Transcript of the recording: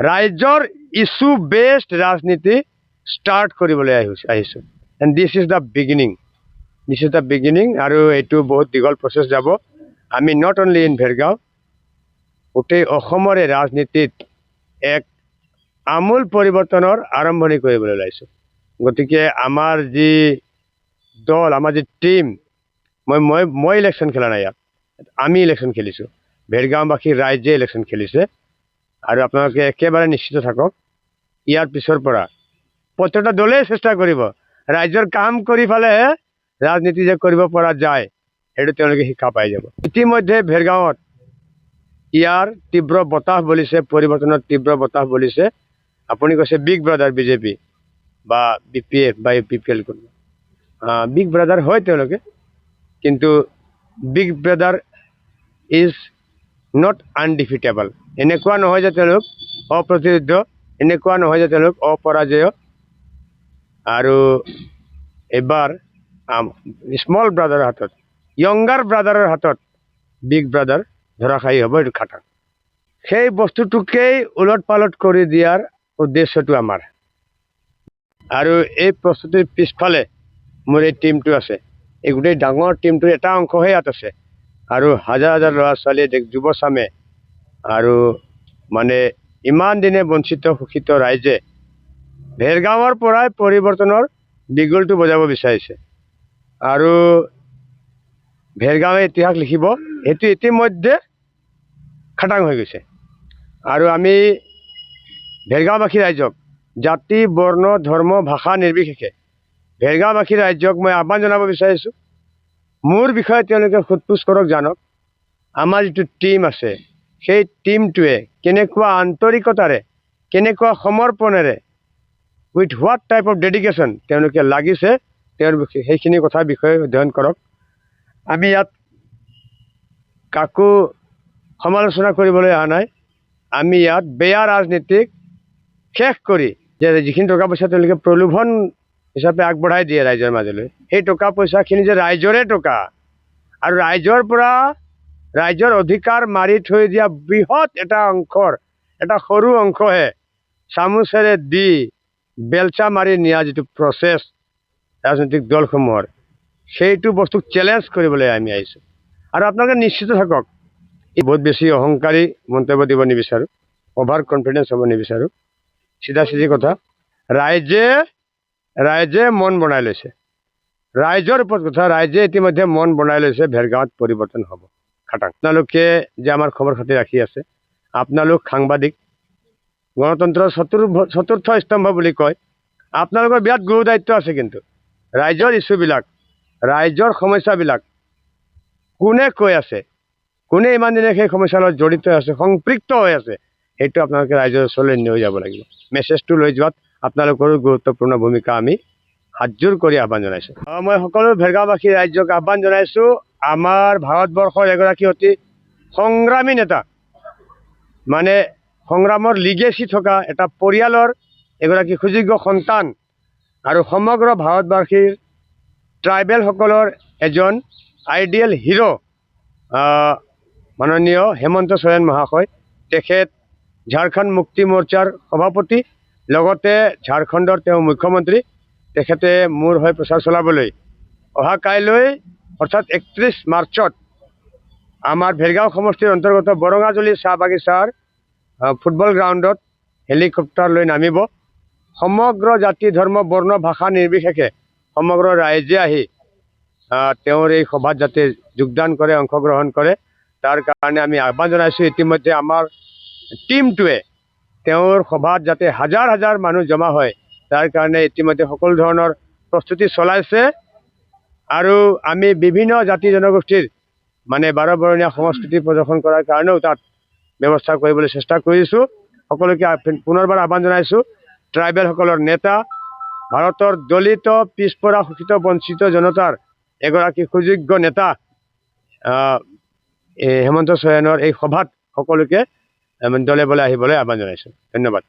ৰাইজৰ issue based ৰাজনীতি start কৰিবলৈ আহিছোঁ and this is the beginning আৰু এইটো বহুত দীঘল প্ৰচেছ যাব। আমি নট অনলি ইন ভেৰগাঁও, গোটেই অসমৰে ৰাজনীতিত এক আমূল পৰিৱৰ্তনৰ আৰম্ভণি কৰিবলৈ ওলাইছোঁ। গতিকে আমাৰ যি দল, আমাৰ যি টিম, মই ইলেকশ্যন খেলা নাই, ইয়াত আমি ইলেকশ্যন খেলিছোঁ, ভেৰগাঁওবাসী ৰাইজে ইলেকশ্যন খেলিছে। আৰু আপোনালোকে একেবাৰে নিশ্চিত থাকক, ইয়াৰ পিছৰ পৰা প্ৰত্যেকটা দলেই চেষ্টা কৰিব ৰাইজৰ কাম কৰি ফালেহে ৰাজনীতি যে কৰিব পৰা যায় সেইটো তেওঁলোকে শিক্ষা পাই যাব। ইতিমধ্যে ভেৰগাঁৱত ইয়াৰ তীব্ৰ বতাহ বলিছে, পৰিৱৰ্তনৰ তীব্ৰ বতাহ বলিছে। আপুনি কৈছে বিগ ব্ৰাদাৰ বিজেপি বা BPF বা BPL, বিগ ব্ৰাদাৰ হয় তেওঁলোকে, কিন্তু বিগ ব্ৰাদাৰ ইজ নট আনডিফিটেবল। এনেকুৱা নহয় যে তেওঁলোক অপ্ৰতিৰোধ্য, এনেকুৱা নহয় যে তেওঁলোক অপৰাজেয়। আৰু এইবাৰ স্মল ব্ৰাদাৰৰ হাতত, য়ংগাৰ ব্ৰাদাৰৰ হাতত বিগ ব্ৰাদাৰ ধৰাশায়ী হ'ব, এইটো খাটাং। সেই বস্তুটোকেই ওলট পালট কৰি দিয়াৰ উদ্দেশ্যটো আমাৰ। আৰু এই প্ৰস্তুতিৰ পিছফালে মোৰ এই টিমটো আছে, এই গোটেই ডাঙৰ টিমটোৰ এটা অংশহে ইয়াত আছে। আৰু হাজাৰ হাজাৰ ল'ৰা ছোৱালীয়ে, যুৱচামে আৰু মানে ইমান দিনে বঞ্চিত শোষিত ৰাইজে ভেৰগাঁৱৰ পৰাই পৰিৱৰ্তনৰ বিগুলটো বজাব বিচাৰিছে। আৰু ভেৰগাঁৱে ইতিহাস লিখিব, সেইটো ইতিমধ্যে খাটাং হৈ গৈছে। আৰু আমি ভেৰগাঁওবাসী ৰাইজক, জাতি বৰ্ণ ধৰ্ম ভাষা নিৰ্বিশেষে ভেৰগাঁওবাসী ৰাইজক মই আহ্বান জনাব বিচাৰিছোঁ, মোৰ বিষয়ে তেওঁলোকে সোধ-পোছ কৰক, জানক আমাৰ যিটো টীম আছে সেই টীমটোৱে কেনেকুৱা আন্তৰিকতাৰে, কেনেকুৱা সমৰ্পণেৰে, with what type of dedication তেওঁলোকে লাগিছে, সেইখিনি কথাৰ বিষয়ে অধ্যয়ন কৰক। আমি ইয়াত কাকো সমালোচনা কৰিবলৈ অহা নাই। আমি ইয়াত বেয়া ৰাজনীতিক শেষ কৰি, যে যিখিনি টকা পইচা তেওঁলোকে প্ৰলোভন হিচাপে আগবঢ়াই দিয়ে ৰাইজৰ মাজলৈ, সেই টকা পইচাখিনি যে ৰাইজৰে টকা, আৰু ৰাইজৰ পৰা ৰাইজৰ অধিকাৰ মাৰি থৈ দিয়া বৃহৎ এটা অংশৰ, এটা সৰু অংশহে চামুচেৰে দি বেলচা মাৰি নিয়া যিটো প্ৰচেছ ৰাজনৈতিক দলসমূহৰ, সেইটো বস্তুক চেলেঞ্জ কৰিবলৈ আমি আহিছোঁ। আৰু আপোনালোকে নিশ্চিত থাকক, এই বহুত বেছি অহংকাৰী মন্তব্য দিব নিবিচাৰোঁ, অভাৰ কনফিডেঞ্চ হ'ব নিবিচাৰোঁ। চিধা চিধি কথা, ৰাইজে মন বনাই লৈছে, ৰাইজৰ ওপৰত কথা, ৰাইজে ইতিমধ্যে মন বনাই লৈছে ভেৰগাঁৱত পৰিৱৰ্তন হ'ব, খাটাং। আপোনালোকে যে আমাৰ খবৰ খাতি ৰাখি আছে, আপোনালোক সাংবাদিক, গণতন্ত্ৰৰ চতুৰ্থ স্তম্ভ বুলি কয়, আপোনালোকৰ বিৰাট গুৰু দায়িত্ব আছে। কিন্তু ৰাইজৰ ইছ্যুবিলাক, ৰাইজৰ সমস্যাবিলাক কোনে কৈ আছে, কোনে ইমান দিনে সেই সমস্যাৰ লগত জড়িত আছে, সম্পৃক্ত হৈ আছে, সেইটো আপোনালোকে ৰাইজৰ ওচৰলৈ লৈ যাব লাগিব। মেছেজটো লৈ যোৱাত আপোনালোকৰো গুৰুত্বপূৰ্ণ ভূমিকা আমি হাতযোৰ কৰি আহ্বান জনাইছোঁ। মই সকলো ভেৰগাঁওবাসী ৰাইজক আহ্বান জনাইছোঁ, আমাৰ ভাৰতবৰ্ষৰ এগৰাকী অতি সংগ্ৰামী নেতা, মানে সংগ্ৰামৰ লিগেচি থকা এটা পৰিয়ালৰ এগৰাকী সুযোগ্য সন্তান, আৰু সমগ্ৰ ভাৰতবাসীৰ ট্ৰাইবেলসকলৰ এজন আইডিয়েল হিৰো, মাননীয় হেমন্ত সোৰেন মহাশয়। তেখেত ঝাৰখণ্ড মুক্তি মৰ্চাৰ সভাপতি, লগতে ঝাৰখণ্ডৰ তেওঁ মুখ্যমন্ত্ৰী। তেখেতে মোৰ হৈ প্ৰচাৰ চলাবলৈ অহা কাইলৈ অৰ্থাৎ 31 মাৰ্চত আমাৰ ভেৰগাঁও সমষ্টিৰ অন্তৰ্গত বৰঙাজুলি চাহ বাগিচাৰ ফুটবল গ্ৰাউণ্ডত হেলিকপ্টাৰ লৈ নামিব। সমগ্ৰ জাতি ধৰ্ম বৰ্ণ ভাষা নিৰ্বিশেষে সমগ্ৰ ৰাইজে আহি তেওঁৰ এই সভাত যাতে যোগদান কৰে, অংশগ্ৰহণ কৰে, তাৰ কাৰণে আমি আহ্বান জনাইছোঁ। ইতিমধ্যে আমাৰ টিমটোৱে তেওঁৰ সভাত যাতে হাজাৰ হাজাৰ মানুহ জমা হয় তাৰ কাৰণে ইতিমধ্যে সকলো ধৰণৰ প্ৰস্তুতি চলাইছে। আৰু আমি বিভিন্ন জাতি জনগোষ্ঠীৰ মানে 12 বৰণীয়া সংস্কৃতি প্ৰদৰ্শন কৰাৰ কাৰণেও তাত ব্যৱস্থা কৰিবলৈ চেষ্টা কৰিছোঁ। সকলোকে পুনৰবাৰ আহ্বান জনাইছোঁ, ট্ৰাইবেলসকলৰ নেতা, ভাৰতৰ দলিত পিছপৰা শোষিত বঞ্চিত জনতাৰ এগৰাকী সুযোগ্য নেতা হেমন্ত সোৰেনৰ এই সভাত সকলোকে দলে বলে আহিবলৈ আহ্বান জনাইছোঁ। ধন্যবাদ।